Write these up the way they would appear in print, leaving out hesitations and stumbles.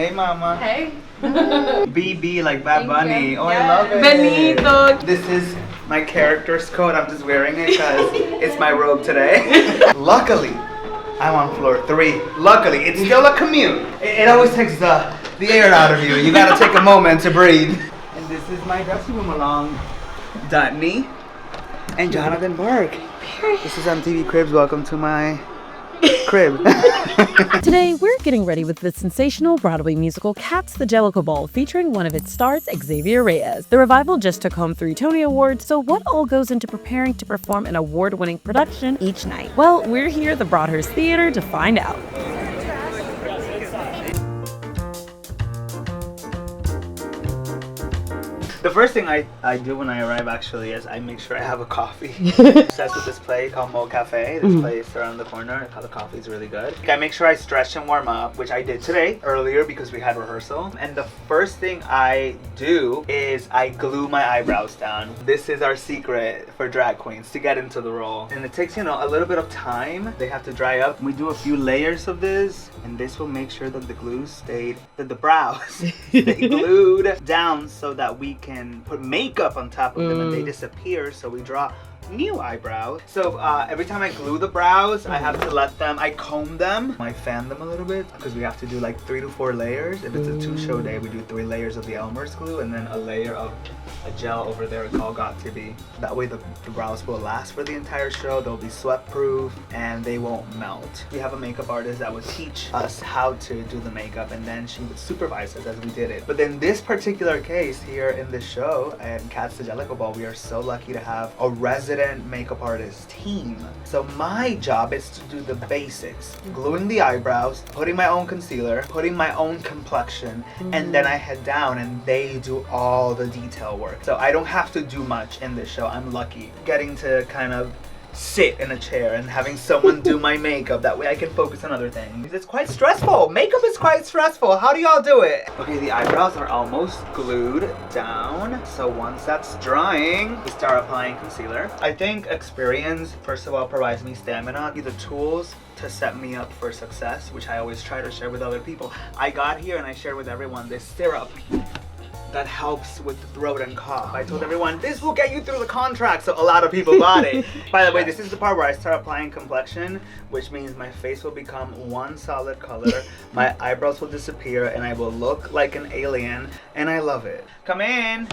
Hey, mama. Hey. BB like Bad Bunny. Oh, Yes. I love it. Benito. This is my character's coat. I'm just wearing it because it's my robe today. Luckily, I'm on floor 3. Luckily, it's still a commute. It always takes the air out of you. You gotta take a moment to breathe. And this is my dressing room along Dutney and Jonathan Burke. This is MTV Cribs. Welcome to my crib. Today, we're getting ready with the sensational Broadway musical Cats the Jellicle Ball, featuring one of its stars, Xavier Reyes. The revival just took home 3 Tony Awards, so what all goes into preparing to perform an award-winning production each night? Well, we're here at the Broadhurst Theatre to find out. The first thing I do when I arrive actually is I make sure I have a coffee. Obsessed with this place called Mo Cafe. This place around the corner. The coffee is really good. I make sure I stretch and warm up, which I did today earlier because we had rehearsal. And the first thing I do is I glue my eyebrows down. This is our secret for drag queens to get into the role. And it takes, a little bit of time. They have to dry up. We do a few layers of this, and this will make sure that the the brows stay glued down so that we can put makeup on top of them and they disappear, so we draw new eyebrows. So every time I glue the brows, I have to I comb them. I fan them a little bit because we have to do like 3 to 4 layers. If it's a 2-show day, we do 3 layers of the Elmer's glue and then a layer of a gel over there called Got To Be. That way the brows will last for the entire show. They'll be sweat proof and they won't melt. We have a makeup artist that would teach us how to do the makeup, and then she would supervise us as we did it. But in this particular case here in this show at Cats the Jellicle Ball, we are so lucky to have a resident makeup artist team. So my job is to do the basics, gluing the eyebrows, putting my own concealer, putting my own complexion, and then I head down and they do all the detail work. So I don't have to do much in this show. I'm lucky getting to kind of sit in a chair and having someone do my makeup. That way I can focus on other things. It's quite stressful. Makeup is quite stressful. How do y'all do it? Okay, the eyebrows are almost glued down. So once that's drying, we start applying concealer. I think experience, first of all, provides me stamina, the tools to set me up for success, which I always try to share with other people. I got here and I shared with everyone this syrup that helps with the throat and cough. I told everyone, this will get you through the contract, so a lot of people bought it. By the way, this is the part where I start applying complexion, which means my face will become one solid color, my eyebrows will disappear, and I will look like an alien, and I love it. Come in.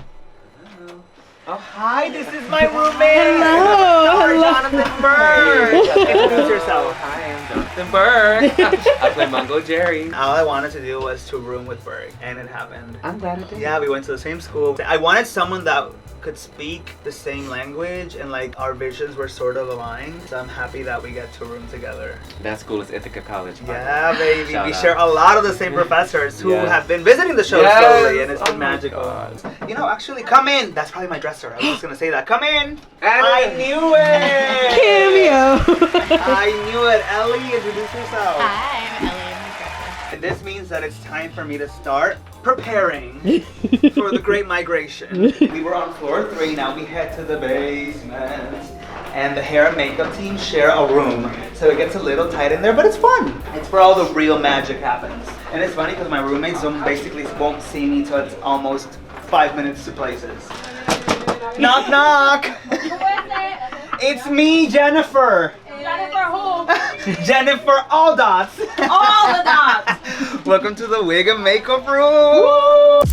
Oh, hi, this is my roommate. Hello. Jonathan Burke. Introduce yourself. Hi, I'm Jonathan Burke. I play Mungo Jerry. All I wanted to do was to room with Burke, and it happened. I'm glad it did. Yeah, we went to the same school. I wanted someone that could speak the same language, and like our visions were sort of aligned. So I'm happy that we get to room together. That school is Ithaca College. Yeah, baby. Shout we out. share a lot of the same professors who Yes. have been visiting the show Yes. slowly, and it's been Oh my magical. God. Actually, come in. That's probably my dresser. I was just gonna say that. Come in. Anna. I knew it. Cameo! I knew it. Ellie, introduce yourself. Hi, I'm Ellie. I'm the director. And this means that it's time for me to start preparing for the Great Migration. We were on floor 3, now we head to the basement. And the hair and makeup team share a room. So it gets a little tight in there, but it's fun. It's where all the real magic happens. And it's funny because my roommates basically won't see me till it's almost 5 minutes to places. Knock, knock. Who is it? It's me, Jennifer. Jennifer who? Jennifer All Dots. All the dots. Welcome to the wig and makeup room.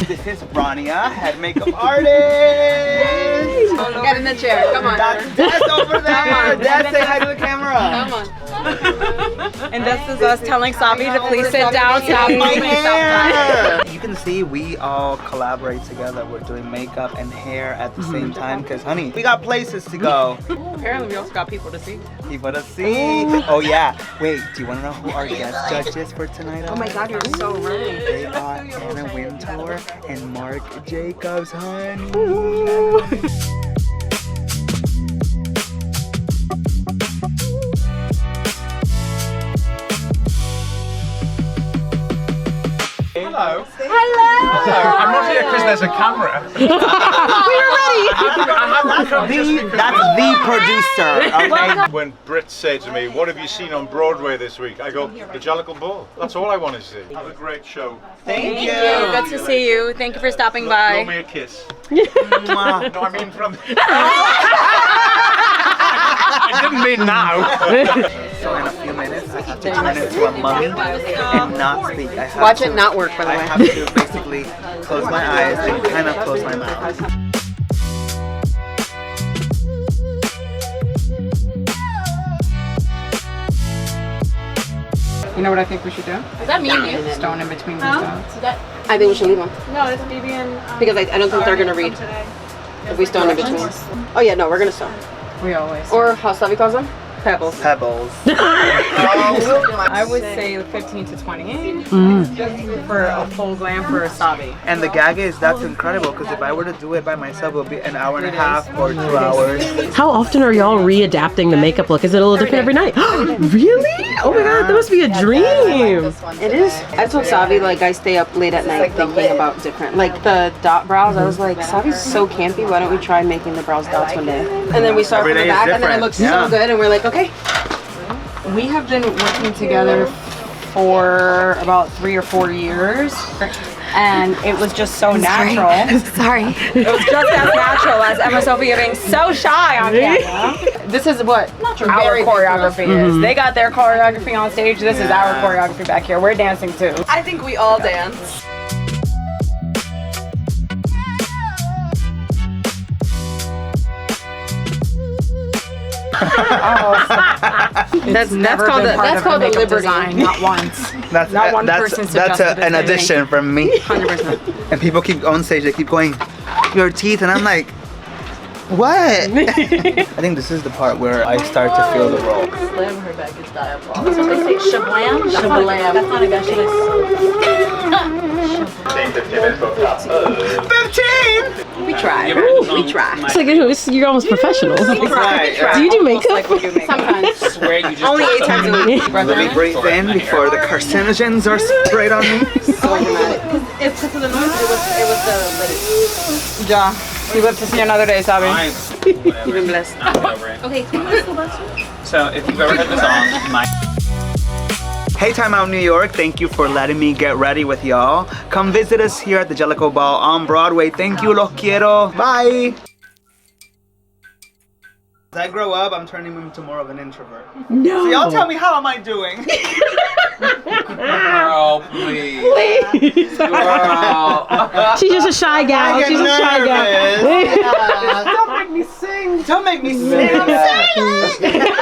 This is Rania, head makeup artist. Get in the chair. Come on. That's Des over there. Des, say hi to the camera. Come on. And this is us telling Sabi to please sit down. My hair. You can see we all collaborate together. We're doing makeup and hair at the same time because, honey, we got places to go. Apparently, we also got people to see. People to see. Oh yeah. Wait, do you want to know who our guest judges for tonight are? Oh my God, you're so right. They are Anna Wintour and Mark Jacobs, honey. Hello. Hello. I'm not here because there's a camera. We were ready. I haven't come just because That's the producer. Okay. When Brits say to me, what have you seen on Broadway this week? I go, the Jellicle Ball. That's all I want to see. Have a great show. Thank you. Good to see you. Thank you for stopping Blow by. me a kiss. Mwah. No, I mean from... I didn't mean now. So in a few minutes, I have to turn into a mummy and not speak. I have Watch to, it not work, by the I way. have to basically close my eyes and kind of close my mouth. You know what I think we should do? Is that me and you? Stone in between these dots. I think we should leave one. No, it's BB and Because I don't think they're gonna read if we stone in between. Oh yeah, no, we're gonna stone. We always. Or how Savi calls them? Pebbles. Pebbles. I would say 15 to 28 for a full glam for a sabi. And the gag is, that's incredible, because if I were to do it by myself, it would be an hour and a half or 2 hours. How often are y'all readapting the makeup look? Is it a little different every night? Really? Oh my god, that must be a dream. It is. I told Savi like I stay up late at night thinking about different, like the dot brows. I was like, Savi's so campy. Why don't we try making the brows dots one day? And then we start Every from the day is back, and then it different. looks Yeah. so good. And we're like, okay. We have been working together for about 3 or 4 years. And it was just so natural. Sorry. It was just as natural as Emma Sophia being so shy on camera. This is what our Very choreography is. They got their choreography on stage. This is our choreography back here. We're dancing too. I think we all dance. That's never called been part that's of called the a makeup liberty. design. Not once. That's, Not one person that's suggested an it to me. addition from me. 100%. And people keep on stage, they keep going, your teeth, and I'm like, what? I think this is the part where I start to feel the role. Slam her back is diabolical. That's what they say. Shablam? Shablam. That's not a guy. 15! We try. We try. It's like you're almost professional. Right. Do you do makeup? Like we do makeup. Sometimes. Swear you just Only 8 times a week. Let me breathe in before the carcinogens are sprayed on me. So dramatic. It's because of the noise. It was the lady. Ja, you live to see another day, Sabi. You've been blessed. Okay, So if you've ever heard the song, my Hey Time Out New York, thank you for letting me get ready with y'all. Come visit us here at the Jellicle Ball on Broadway. Thank you, los quiero. Bye. As I grow up, I'm turning into more of an introvert. No. So y'all tell me, how am I doing? girl, please. Girl. She's just a shy gal. I get She's a shy gal. nervous. Don't make me sing. Don't make me sing. I'm saying.